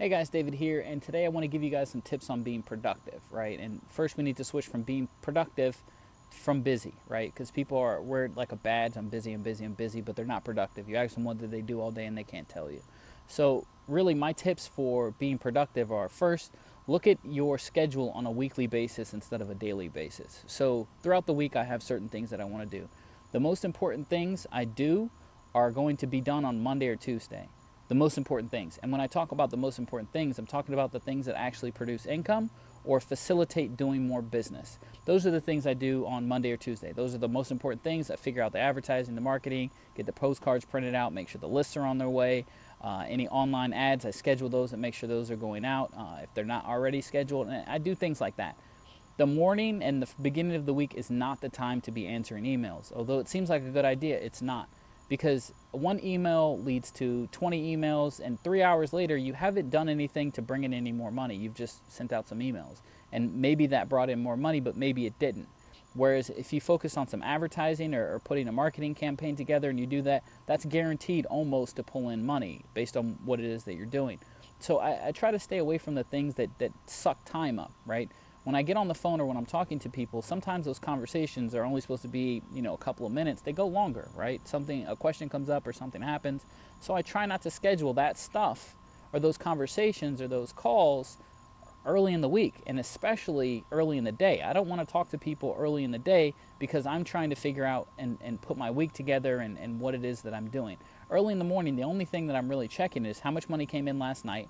Hey guys, David here, and today I want to give you guys some tips on being productive, right? And first we need to switch from being productive from busy, right? Because people wear like a badge, I'm busy, I'm busy, I'm busy, but they're not productive. You ask them what do they do all day and they can't tell you. So really my tips for being productive are first, look at your schedule on a weekly basis instead of a daily basis. So throughout the week I have certain things that I want to do. The most important things I do are going to be done on Monday or Tuesday, the most important things. And when I talk about the most important things, I'm talking about the things that actually produce income or facilitate doing more business. Those are the things I do on Monday or Tuesday. Those are the most important things. I figure out the advertising, the marketing, get the postcards printed out, make sure the lists are on their way. Any online ads, I schedule those and make sure those are going out if they're not already scheduled. And I do things like that. The morning and the beginning of the week is not the time to be answering emails. Although it seems like a good idea, it's not. Because one email leads to 20 emails, and 3 hours later, you haven't done anything to bring in any more money. You've just sent out some emails. And maybe that brought in more money, but maybe it didn't. Whereas if you focus on some advertising or putting a marketing campaign together and you do that, that's guaranteed almost to pull in money based on what it is that you're doing. So I try to stay away from the things that suck time up, right? When I get on the phone or when I'm talking to people, sometimes those conversations are only supposed to be, a couple of minutes. They go longer, right? A question comes up or something happens. So I try not to schedule that stuff or those conversations or those calls early in the week, and especially early in the day. I don't want to talk to people early in the day because I'm trying to figure out and put my week together and what it is that I'm doing. Early in the morning, the only thing that I'm really checking is how much money came in last night.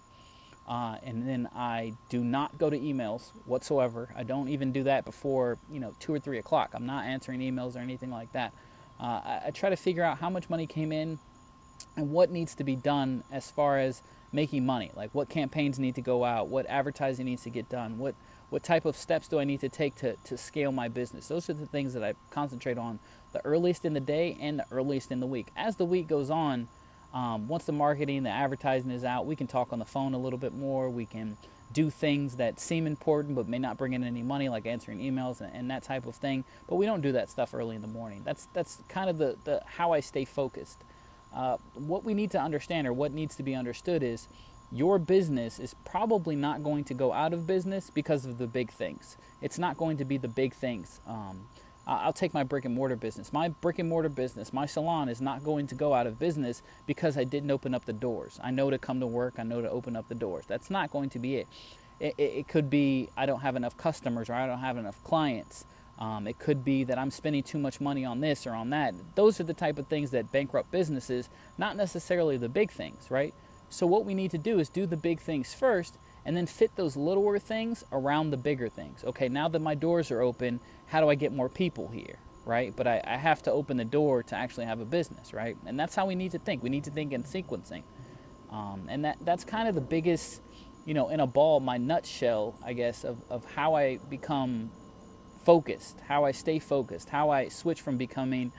And then I do not go to emails whatsoever. I don't even do that before 2 or 3 o'clock. I'm not answering emails or anything like that. I try to figure out how much money came in and what needs to be done as far as making money. Like what campaigns need to go out, what advertising needs to get done, what type of steps do I need to take to scale my business. Those are the things that I concentrate on the earliest in the day and the earliest in the week. As the week goes on, once the marketing, the advertising is out, we can talk on the phone a little bit more. We can do things that seem important but may not bring in any money, like answering emails and that type of thing. But we don't do that stuff early in the morning. That's kind of the how I stay focused. What we need to understand, or what needs to be understood, is your business is probably not going to go out of business because of the big things. It's not going to be the big things. I'll take my brick and mortar business. My brick and mortar business, my salon, is not going to go out of business because I didn't open up the doors. I know to come to work. I know to open up the doors. That's not going to be it. It could be I don't have enough customers or I don't have enough clients. It could be that I'm spending too much money on this or on that. Those are the type of things that bankrupt businesses, not necessarily the big things, right? So what we need to do is do the big things first and then fit those littler things around the bigger things. Okay, now that my doors are open, how do I get more people here, right? But I have to open the door to actually have a business, right? And that's how we need to think. We need to think in sequencing. And that's kind of the biggest, in a ball, my nutshell, I guess, of how I become focused, how I stay focused, how I switch from becoming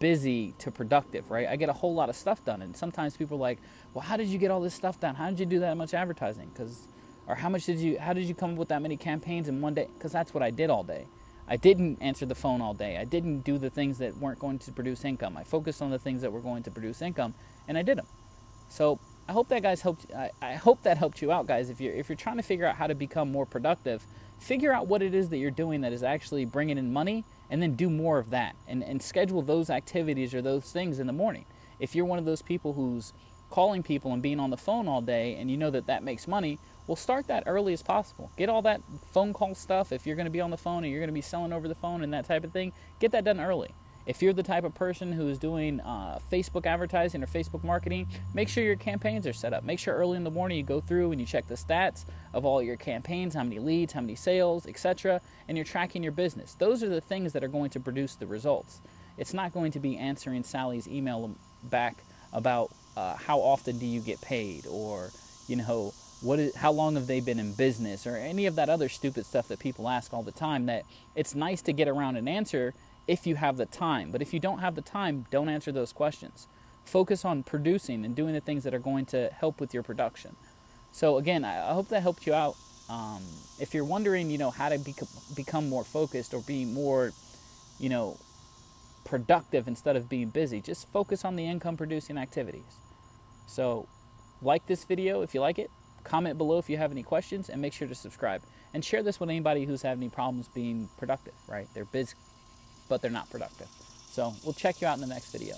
busy to productive, right? I get a whole lot of stuff done, and sometimes people are like, well, how did you get all this stuff done? How did you do that much advertising? Or how did you come up with that many campaigns in one day? Because that's what I did all day. I didn't answer the phone all day. I didn't do the things that weren't going to produce income. I focused on the things that were going to produce income, and I did them. So I hope that I hope that helped you out, guys. If you're trying to figure out how to become more productive, figure out what it is that you're doing that is actually bringing in money, and then do more of that, and schedule those activities or those things in the morning. If you're one of those people who's calling people and being on the phone all day, and you know that makes money, well, start that early as possible. Get all that phone call stuff. If you're going to be on the phone and you're going to be selling over the phone and that type of thing, get that done early. If you're the type of person who is doing Facebook advertising or Facebook marketing, make sure your campaigns are set up. Make sure early in the morning you go through and you check the stats of all your campaigns, how many leads, how many sales, etc., and you're tracking your business. Those are the things that are going to produce the results. It's not going to be answering Sally's email back about how often do you get paid, or how long have they been in business, or any of that other stupid stuff that people ask all the time. That it's nice to get around and answer if you have the time. But if you don't have the time, don't answer those questions. Focus on producing and doing the things that are going to help with your production. So again, I hope that helped you out. If you're wondering, how to become more focused or be more, productive instead of being busy, just focus on the income producing activities. So like this video if you like it, comment below if you have any questions, and make sure to subscribe. And share this with anybody who's having any problems being productive, right? They're busy, but they're not productive. So we'll check you out in the next video.